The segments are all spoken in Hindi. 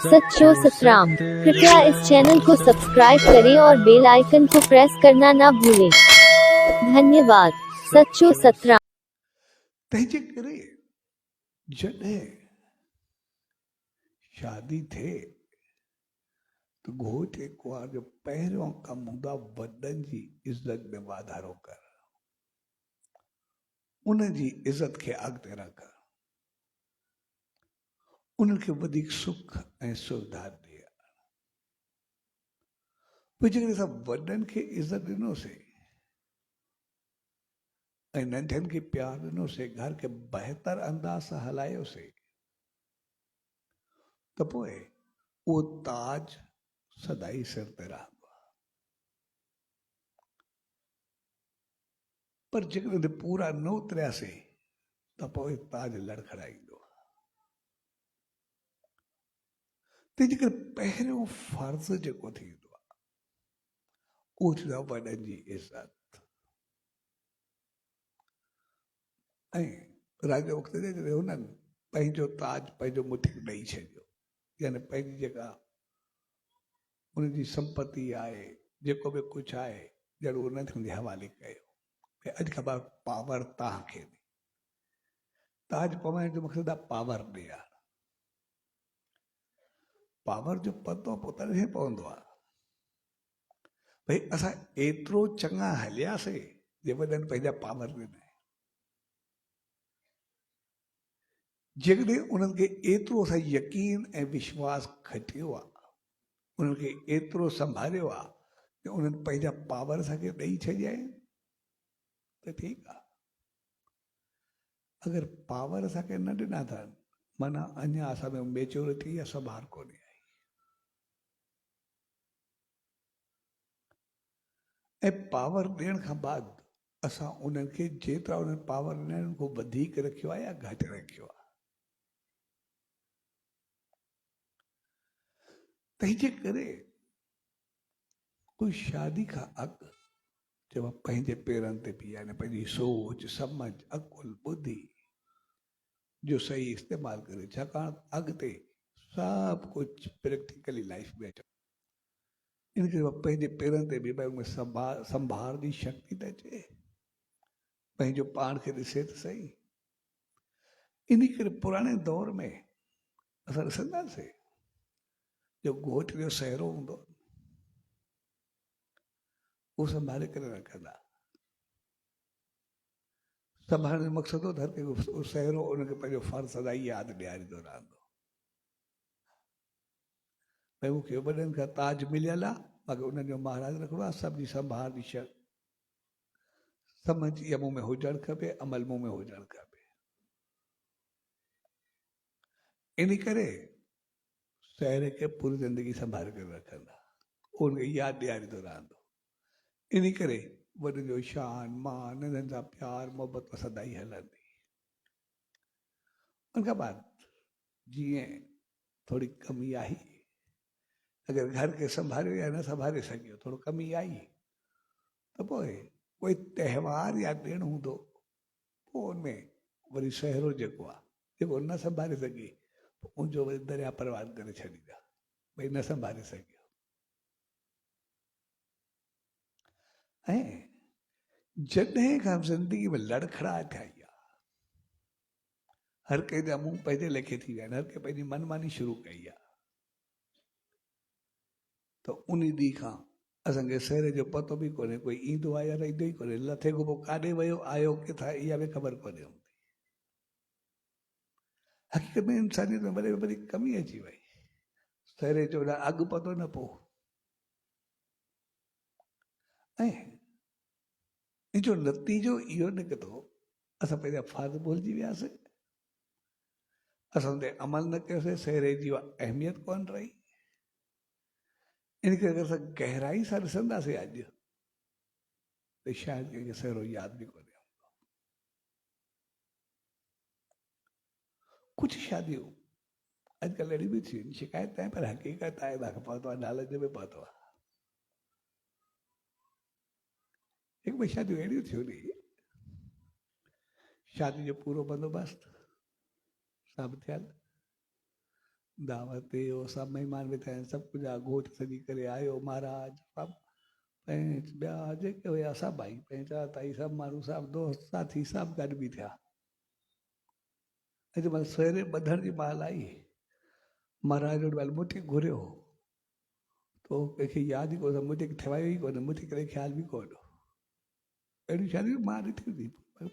सच्चो सतराम। कृपया इस चैनल को सब्सक्राइब करें और बेल आइकन को प्रेस करना ना भूलें। धन्यवाद। सच्चो सतराम। तंहिंजे करे जॾहिं शादी थे तो घोट कुंवार जो पहिरियों कमु हूंदो आहे वॾनि जी इज़त में वाधारो कर, उनजी इज़त खे अॻिते रख, उन्हनि खे वधीक सुख ऐं सुविधा ॾिए। पोइ जेकॾहिं असां वॾनि खे इज़त ॾिनोसीं ऐं नंढनि खे प्यार ॾिनोसीं, घर खे बहितर अंदाज़ सां हलायोसीं, त पोइ उहो ताज सदाई सिर ते रहंदो आहे। पर जेकॾहिं पूरा न उतरियासीं त पोइ ताज लड़खड़ाईंदो आहे। तंहिंजे करे पहिरियों फर्ज़ जेको थींदो आहे उहो थींदो आहे वॾनि जी इज़त। ऐं राजा वक़्त ते जॾहिं हुननि पंहिंजो ताज पंहिंजो मुठी ॾेई छॾियो, यानी पंहिंजी जेका उनजी संपत्ति आहे, जेको बि कुझु आहे, ॼण उन्हनि जे हवाले कयो कि अॼु खां बाद पावर तव्हांखे ॾे। ताज पवाइण जो मक़सदु आहे पावर ॾियणु। पावर जो पतो पोइ तॾहिं पवंदो आहे भई असां एतिरो चङा हलियासीं जे वॾनि पंहिंजा पावर ॾिना। जेकॾहिं उन्हनि खे एतिरो असां यकीन ऐं विश्वास खटियो आहे, उन्हनि खे एतिरो संभालियो आहे कि उन्हनि पंहिंजा पावर असांखे ॾेई छॾिया आहिनि, त ठीकु आहे। अगरि पावर असांखे न ॾिना अथनि, माना अञा असां में मेच्योरिटी या संभार कोन्हे आई। ऐं पावर ॾियण खां बाद असां उन्हनि खे जेतिरा उन्हनि पावर ॾिना आहिनि उनको वधीक रखियो आहे या घटि रखियो आहे। तंहिंजे करे कोई शादी खां अॻु जब पंहिंजे पेरनि ते बीहे, यानी पंहिंजी सोच समझ अकुल बुद्धि जो सही इस्तेमालु करे, छाकाणि अॻिते सभु कुझु प्रैक्टिकली लाइफ में अचे। इन करे पंहिंजे पेरनि ते बि उनमें संभार जी शक्ति त अचे, पंहिंजो पाण खे ॾिसे त सही। इन करे पुराणे दौर में असां ॾिसंदासीं जो घोट जो सहरो हूंदो उहो संभाले करे रखंदा। संभालण जो मक़सदु हो हर कंहिंखे सहरो उनखे पंहिंजो फर्ज़ सदा यादि ॾियारींदो रहंदो भई मूंखे वॾनि खां ताज मिलियल आहे, मूंखे उन्हनि जो महाराज रखिणो आहे। सभ जी संभाल जी समझ इहा मूं में हुजणु खपे, अमल मूं में हुजणु खपे। इन करे सहरे खे पूरी ज़िंदगी संभाले करे रखंदा, उनखे यादि ॾियारींदो रहंदो। इन करे वॾनि जो शान मान, नंढनि सां प्यार मोहबत सदाई हलंदी। उनखां बाद जीअं थोड़ी कमी आई, अगरि घर खे संभालियो या न संभाले सघियो, थोरो कमी आई, त पोइ कोई त्योहार या ॾिणु हूंदो, पोइ उनमें वरी सहरो जेको आहे, जेको न संभाले सघे, उनजो वरी दरिया परवान करे छॾींदा, भई न संभाले सघियो। ऐं जॾहिं खां ज़िंदगी में लड़खड़ा थिया, हर कंहिंजा मुंहुं पंहिंजे लेखे थी विया आहिनि, हर कंहिं पंहिंजी मनमानी शुरू कई आहे, त उन ॾींहं खां असांखे सहरे जो पतो बि कोन्हे, कोई ईंदो आहे या न ईंदो ई कोन्हे, लथे खां पोइ काॾे वियो, आयो किथां, इहा बि ख़बर कोन्हे हूंदी। हक़ीक़त में इंसानियत में वॾे में वॾी कमी अची वई, सहरे जो न अॻु पतो न पोइ। ऐं इन जो नतीजो इहो निकितो, असां पंहिंजा फ़र्ज़ भुलिजी वियासीं, असां ते अमल न कयोसीं, सहरे जी अहमियत कोन रही। इन करे अगरि असां गहराई सां ॾिसंदासीं अॼु, त शायदि कंहिंखे सहरो यादि बि कोन्हे। कुझु शादियूं अॼुकल्ह अहिड़ी बि थियूं, शिकायत आहे पर हक़ीक़त आहे, तव्हांखे पतो आहे, लालच में पतो आहे। हिकु ॿ शादियूं अहिड़ियूं थियूं नी, शादी जो पूरो बंदोबस्तु सभु थियल, दावत ते हो सभु महिमान वेठा आहिनि सभु कुझु आहे घोट सॼी करे आयो महाराज सभु पंहिंज ॿिया जेके हुया सभु आई पंहिंजा ताई सभु माण्हू सभु दोस्त साथी सभु गॾु बि थिया अॼु महिल सवेरे ॿधण जी महिल आई महाराज वटि महिल मुठी घुरियो तो कंहिंखे यादि ई कोन मुठी ठवायो ई कोन मुठी करे ख़्याल बि कोन अहिड़ियूं शादियूं मां ॾिठियूं थी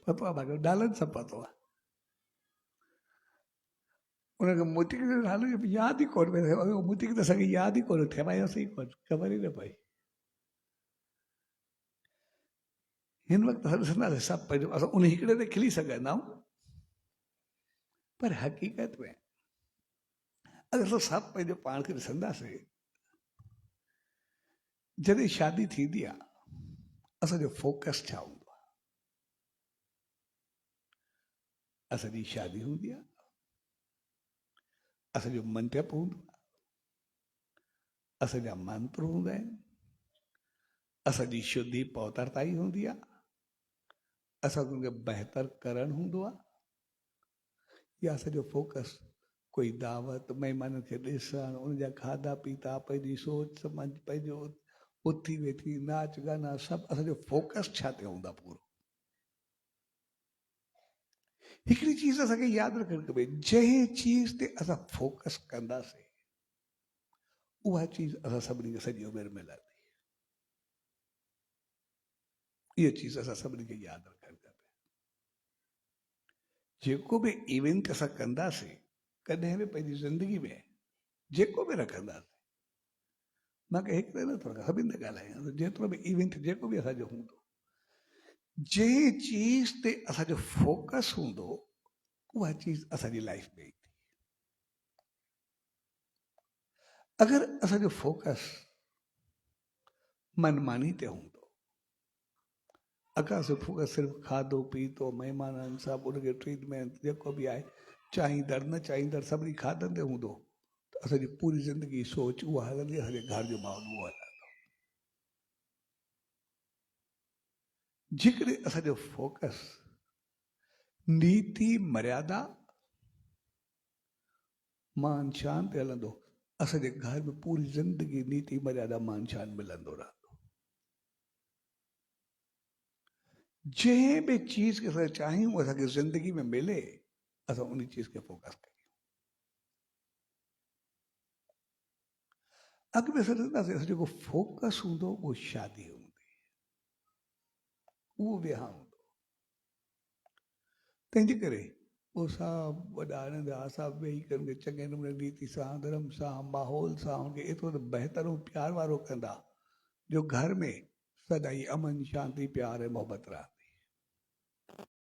पतो आहे मूंखे डालनि सभु पतो आहे उनखे मुठी खे नालो यादि ई कोन पियो मुठी त असांखे यादि ई कोन ठवायोसीं ई कोन ख़बर ई न पई हिन वक़्तु असां ॾिसंदासीं सभु पंहिंजो असां उन हिकिड़े ते खिली सघंदा आहियूं पर हक़ीक़त में अगरि असां सभु पंहिंजो पाण खे ॾिसंदासीं जॾहिं शादी थींदी आहे असांजो फोकस छा हूंदो आहे असांजी शादी हूंदी आहे असांजो मंडप हूंदो आहे असांजा मंत्र हूंदा आहिनि असांजी शुद्धि पवित्रताई हूंदी आहे असांखे उनखे बहितर करणु हूंदो आहे या असांजो फोकस कोई दावत महिमाननि खे ॾिसणु उनजा खाधा पीता पंहिंजी सोच सम्झ पंहिंजो उथी वेठी नाच गाना सभु असांजो फोकस छा ते हूंदा पूरो हिकिड़ी चीज़ असांखे यादि रखणु खपे जंहिं चीज़ ते असां फोकस कंदासीं उहा चीज़ असां सभिनी खे सॼी उमिरि मिलंदी इहा चीज़ असां सभिनी खे यादि रखणु खपे जेको बि इवेंट असां कंदासीं कॾहिं बि पंहिंजी ज़िंदगी में जेको बि रखंदासीं मूंखे हिकिड़े नथो रखां सभिनि ते ॻाल्हायां जेतिरो बि इवेंट जेको बि असांजो हूंदो जंहिं चीज़ ते असांजो फोकस हूंदो उहा चीज़ असांजी लाइफ में ईंदी अगरि असांजो फोकस मनमानी ते हूंदो अगरि असांजो फोकस सिर्फ़ु खाधो पीतो महिमाननि सभु उनखे ट्रीटमेंट जेको बि आहे चाहींदड़ न चाहींदड़ सभिनी खाधनि ते हूंदो त असांजी पूरी ज़िंदगी सोच उहा हलंदी असांजे घर जो माहौल उहो हलंदो जेकॾहिं असांजो फोकस नीति मर्यादा मान शान ते हलंदो असांजे घर में पूरी ज़िंदगी नीति मर्यादा मान शान मिलंदो रहंदो जंहिं बि चीज़ खे असां चाहियूं असांखे ज़िंदगी में मिले असां उन चीज़ खे फोकस कयूं अॻु में असां ॾिसंदासीं असां जेको फोकस हूंदो उहो शादी हूंदी उहो विहांउ हूंदो तंहिंजे करे उहो सभु वॾा नंढा सभु वेही करे चङे नमूने रीति सां धर्म सां माहौल सां हुनखे एतिरो त बहितर ऐं प्यार वारो कंदा जो घर में सदाई अमन शांती प्यार ऐं मोहबत रहंदी